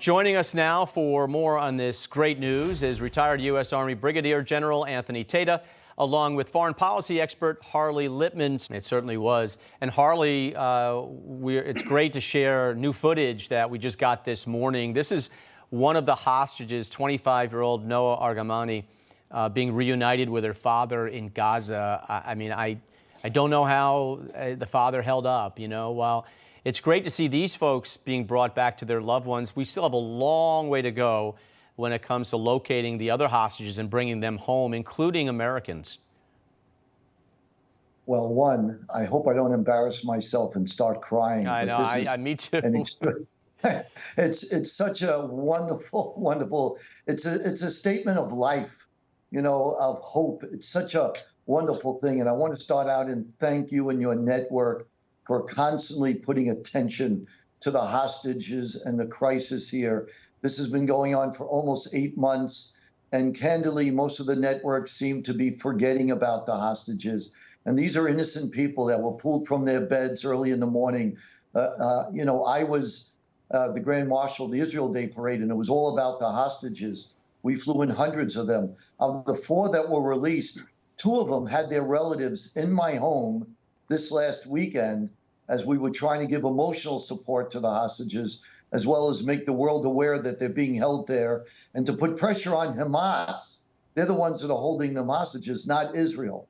Joining us now for more on this great news is retired U.S. Army Brigadier General Anthony Tata, along with foreign policy expert Harley Lippman. It certainly was. And Harley, it's great to share new footage that we just got this morning. This is one of the hostages, 25-year-old Noah Argamani, being reunited with her father in Gaza. I don't know how the father held up, while it's great to see these folks being brought back to their loved ones. We still have a long way to go when it comes to locating the other hostages and bringing them home, including Americans. Well, one, I hope I don't embarrass myself and start crying. I know, me too. It's such a wonderful, it's a statement of life, of hope. It's such a wonderful thing. And I want to start out and thank you and your network for constantly putting attention to the hostages and the crisis here. This has been going on for almost 8 months. And candidly, most of the networks seem to be forgetting about the hostages. And these are innocent people that were pulled from their beds early in the morning. I was the Grand Marshal of the Israel Day Parade, and it was all about the hostages. We flew in hundreds of them. Of the 4 that were released, 2 of them had their relatives in my home this last weekend as we were trying to give emotional support to the hostages, as well as make the world aware that they're being held there, and to put pressure on Hamas. They're the ones that are holding them hostages, not Israel.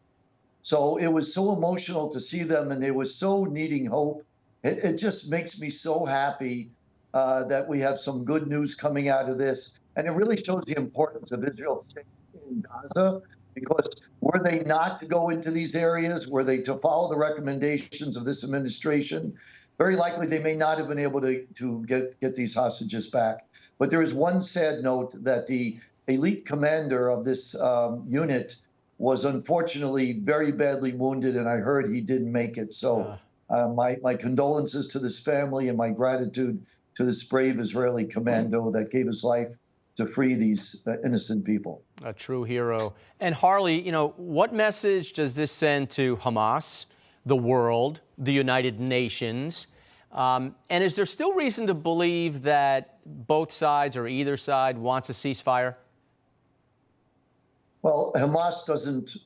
So it was so emotional to see them, and they were so needing hope. It just makes me so happy that we have some good news coming out of this. And it really shows the importance of Israel staying in Gaza, because were they not to go into these areas, were they to follow the recommendations of this administration, very likely they may not have been able to get these hostages back. But there is one sad note, that the elite commander of this unit was unfortunately very badly wounded, and I heard he didn't make it. So my condolences to this family and my gratitude to this brave Israeli commando that gave his life to free these innocent people. A true hero. And Harley, what message does this send to Hamas, the world, the United Nations? And is there still reason to believe that both sides or either side wants a ceasefire? Well, Hamas doesn't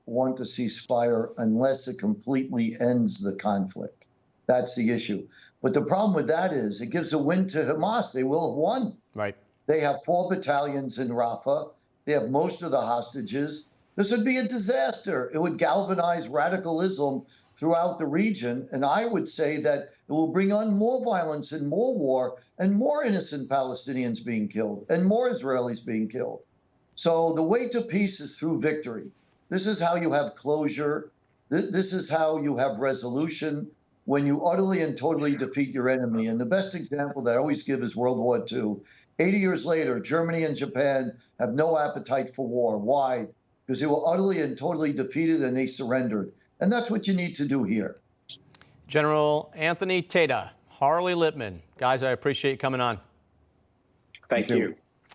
want a ceasefire unless it completely ends the conflict. That's the issue. But the problem with that is it gives a win to Hamas. They will have won. Right. They have 4 battalions in Rafah. They have most of the hostages. This would be a disaster. It would galvanize radical Islam throughout the region. And I would say that it will bring on more violence and more war and more innocent Palestinians being killed and more Israelis being killed. So the way to peace is through victory. This is how you have closure. This is how you have resolution, when you utterly and totally defeat your enemy. And the best example that I always give is World War II. 80 years later, Germany and Japan have no appetite for war. Why? Because they were utterly and totally defeated and they surrendered. And that's what you need to do here. General Anthony Tata, Harley Lippman. Guys, I appreciate you coming on. Thank you.